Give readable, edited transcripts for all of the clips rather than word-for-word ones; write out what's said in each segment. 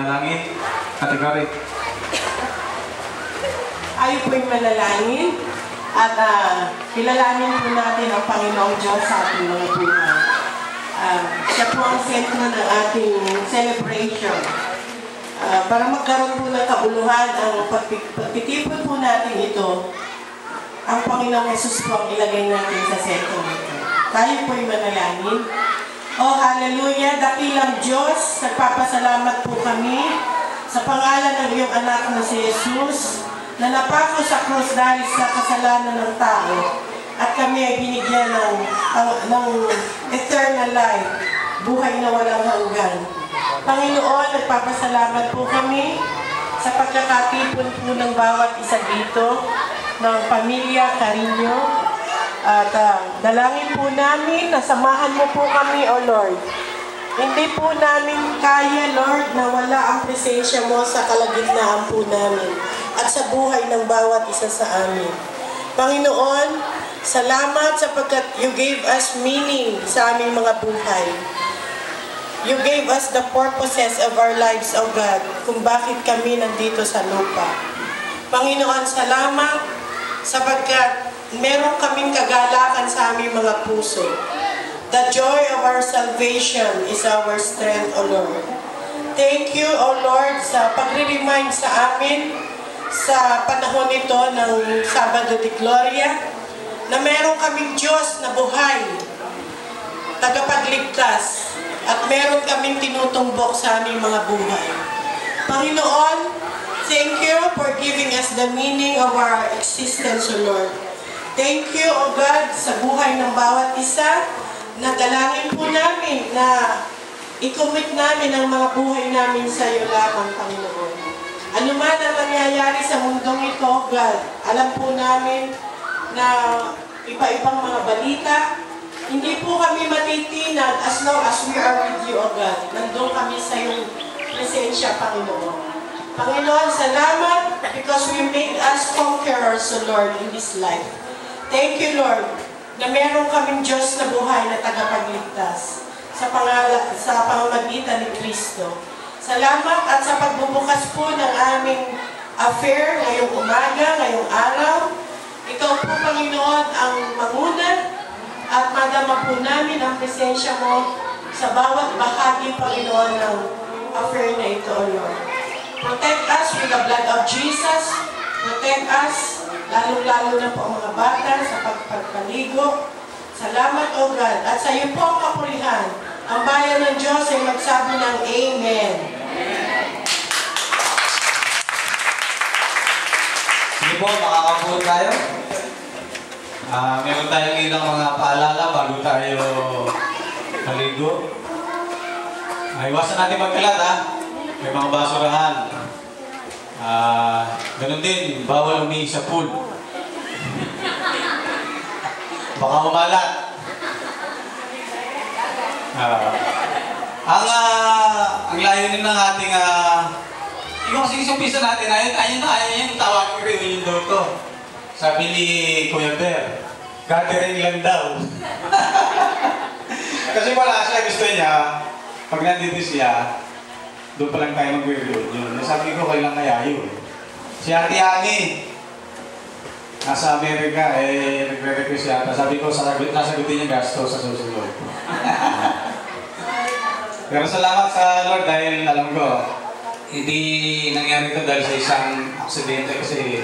manalangin. Ate Cory. Tayo po'y manalangin at kilalanin po natin ang Panginoong Diyos sa ating mga buhay. Siya po ang sentro ng ating celebration. Para magkaroon po ng kabuluhan ang pagtitipon po natin ito, ang Panginoong Jesus po ang ilagay natin sa sentro nito. Tayo po'y manalangin. Oh, hallelujah! Dakilang Diyos, nagpapasalamat po kami sa pangalan ng iyong anak na si Jesus na napako sa krus dahil sa kasalanan ng tao at kami ay binigyan ng eternal life, buhay na walang hanggan. Panginoon, nagpapasalamat po kami sa pagkakatipon po ng bawat isa dito ng pamilya Carino. At dalangin po namin na samahan mo po kami, O Lord. Hindi po namin kaya, Lord, na wala ang presensya mo sa kalagitnaan po namin at sa buhay ng bawat isa sa amin. Panginoon, salamat sapagkat you gave us meaning sa aming mga buhay. You gave us the purposes of our lives, O God, kung bakit kami nandito sa lupa. Panginoon, salamat sapagkat meron kaming kagalakan sa aming mga puso. The joy of our salvation is our strength, O Lord. Thank you, O Lord, sa pagre-remind sa amin sa panahon ito ng Sabado de Gloria na meron kaming Diyos na buhay, tagapagligtas, at meron kaming tinutumbok sa aming mga buhay. Panginoon, thank you for giving us the meaning of our existence, O Lord. Thank you, O God, sa buhay ng bawat isa, na dalangin po namin na i-commit namin ang mga buhay namin sa iyo lamang, Panginoon. Ano man ang nangyayari sa mundong ito, God, alam po namin na iba-ibang mga balita, hindi po kami matitinag as long as we are with you, O God. Nandun kami sa iyong presensya, Panginoon. Panginoon, salamat because we made us conquerors, O Lord, in this life. Thank you, Lord, na meron kaming Diyos na buhay na tagapagligtas sa pamamagitan ni Kristo. Salamat at sa pagbubukas po ng aming affair ngayong umaga, ngayong araw. Ikaw po, Panginoon, ang manguna at madama po namin ang presensya mo sa bawat bahagi, Panginoon, ng affair na ito, O Lord. Protect us with the blood of Jesus. Protect us, lalong-lalo na po ang mga bata sa pagpaligo. Salamat, O God. At sa iyo po ang kapurihan. Ang bayan ng Diyos ay magsabi ng Amen. Sige po, makakapuot tayo. Meron tayong ilang mga paalala bago tayo maligo. Iwasan natin magkalat, ha? May mga basurahan. Ganun din, bawal umihi sa pool. Baka umalat. Ang layunin ng ating yung kasi umpisa natin, ayun tawagin ko yung to. Sabi ni Kuya Ber, gathering lang daw. Kasi wala siya, gusto niya, pag nandito siya, doon pa lang tayo mag-reload yun. Sabi ko, kailan kaya yun? Si Ate Ani, nasa Amerika, nagre-request yata. Sabi ko, nasagutin niya gasto sa susunod. Pero salamat sa Lord dahil alam ko, hindi nangyari ito dahil sa isang aksidente kasi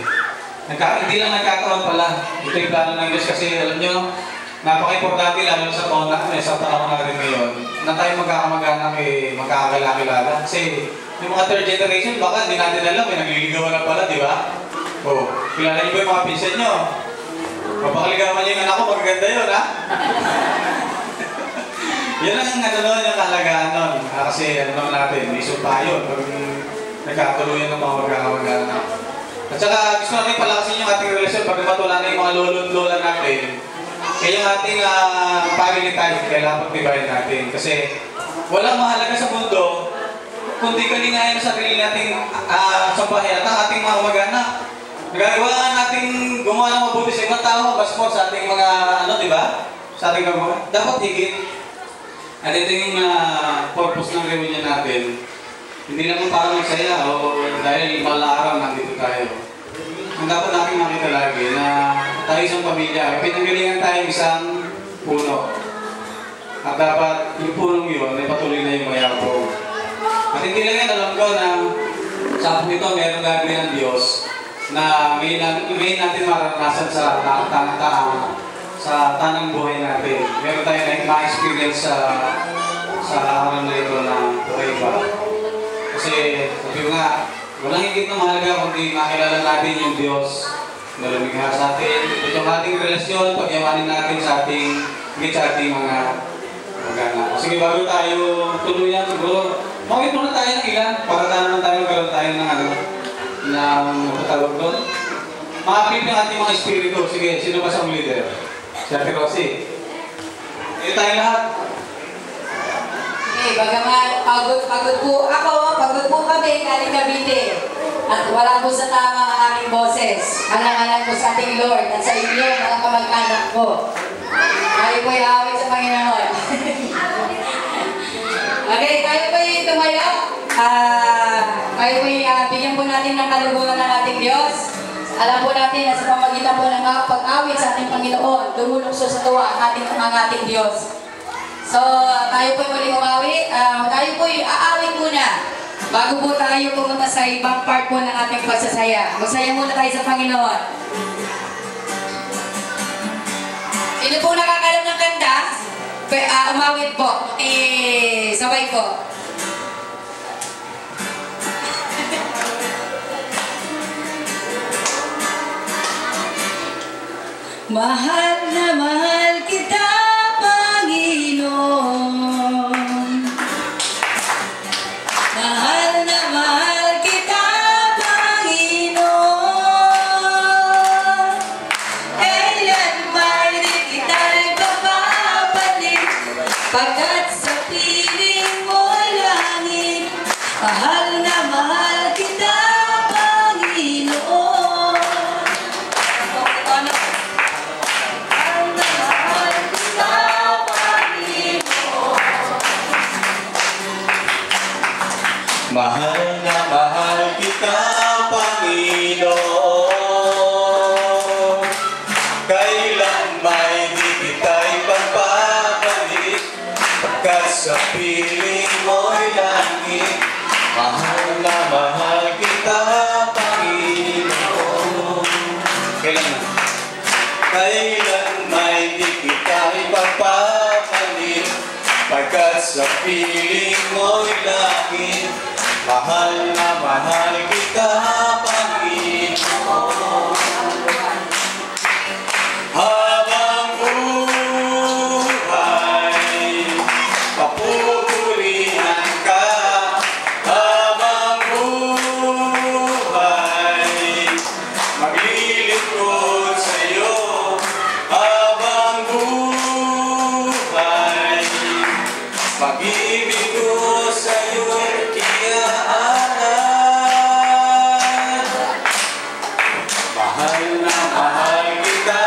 hindi lang nagkakaroon pala. Ito yung plano ng Diyos kasi alam nyo, napaka-importante lalo sa taon na sa panahon na rin ngayon na tayo magkakamag-anak magkakakilala. Kasi yung mga third generation, baka hindi natin alam, nagliligawan na pala, di ba? Kilala niyo ba yung mga pinsan nyo? Mapakaligawan niyo yung anak ko, magaganda yun, ha? Yan ang yung kahalagaan nun. Kasi ano naman natin, may sumpa yun pag nagkatuluyan ng mga magkakamag-anak. At saka gusto natin palakasin yung ating relasyon pag wala na yung mga lolo at lola natin. Kaya yung ating family time, kailangan pagtibayin natin. Kasi walang mahalaga sa mundo kundi kalingayan sa sarili nating sambahay at ang ating mga mag-anak. Nagagawa natin gumawa ng mabuti sa ibang tao, basport sa ating mga di ba? Sa ating gagawa. Dapat higit. At ito yung purpose ng reunion natin. Hindi naman para magsaya o dahil malaraw nandito tayo. Ang dapat natin makita lagi na tayo isang pamilya, pinanggalingan tayo isang puno. At dapat yung punong yun ay patuloy na yung mayabong. At hindi lang yan, alam ko na sa ito meron gagawin ng Diyos na may natin maranasan sa tanang buhay natin. Meron tayo na ma-experience sa araw na ito na kakaiba. Kasi sabi ko nga, walang higit na mahalaga kundi makilala natin yung Diyos na lumikha sa atin. At yung ating relasyon, pagyawanin natin sa ating mga magana. Sige, bago tayo tuluyan, siguro, mawit muna tayo ng ilan para naman tayo magkaroon tayo ng matawag doon. Makapit yung ating mga espiritu. Sige, sino ba sa leader? Si Ate Rosie. Ito tayo lahat. Okay, bagaman pagod po kami galing Cavite. At wala po sa tama ang aming boses. Alang-alang po sa ating Lord at sa inyo, mga kamag-anak ko. Tayo po'y awit sa Panginoon. Okay, tayo po'y tumayo. Tayo po'y bigyan po natin ng kaluguran ng ating Diyos. Alam po natin na sa pamagitan po ng pag-awit sa ating Panginoon, dumulukso sa tuwa ang ating Diyos. So, tayo po'y muling umawit. Tayo po'y aawit muna. Bago po tayo pumunta sa ibang part po ng ating pagsasaya. Magsaya muna tayo sa Panginoon. Sino po nakakalam ng kanta? Umawit po. Sabay po. Mahal na mahal kita, Panginoon. Mahal na mahal kita, Panginoon. Kailan man di kita nagpapapalit, pagkat sa piling mo'y langit. Mahal na mahal kita, Panginoon. Mahal na mahal kita, Panginoon. Kailan may di kita ipagpapalit, pagkat sa piling mo'y langit. Mahal na mahal kita, Panginoon. Kailan may di kita ipagpapalit, pagkat sa piling mo'y langit. Mahal na mahal kita, Panginoon. Habang buhay, papupurihan ka. Habang buhay, maglilingkod sa'yo. Habang buhay, pag-ibig ko sa'yo iaanan. Mahal na mahal kita,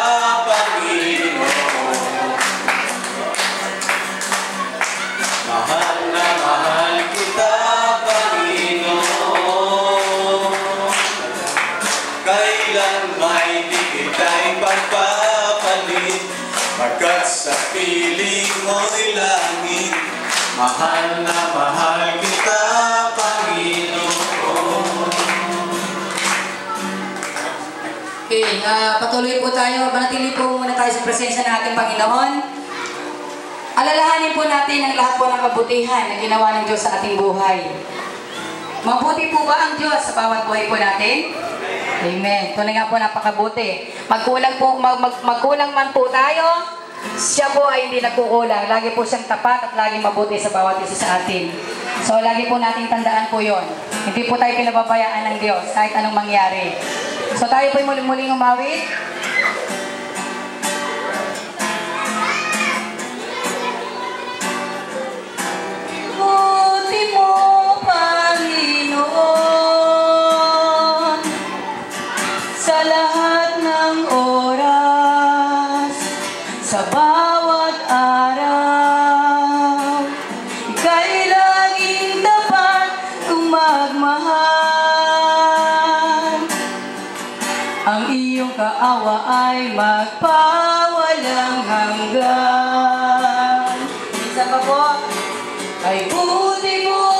Panginoon. Mahal na mahal kita, Panginoon. Kailan may di kita ipagpapalit, pagkat sa piling mo'y langit. Mahal na mahal kita, Panginoon. Okay, patuloy po tayo. Manatili po muna tayo sa presensya ng ating Panginoon. Alalahanin po natin ang lahat po ng kabutihan na ginawa ng Diyos sa ating buhay. Mabuti po ba ang Diyos sa bawat buhay po natin? Amen. Ito na nga po, napakabuti. Magkulang man po tayo, siya po ay hindi nagkukulang. Lagi po siyang tapat at laging mabuti sa bawat isa sa atin. So, lagi po nating tandaan po yon. Hindi po tayo pinababayaan ng Diyos kahit anong mangyari. So, tayo po muling umawit. Buti mo, Panginoon, sa lahat ng oras, sa bawat araw, ika'y laging dapat dahan. Ang iyong kaawa ay magpawalang hanggan. Minsan pa po, ay buti mo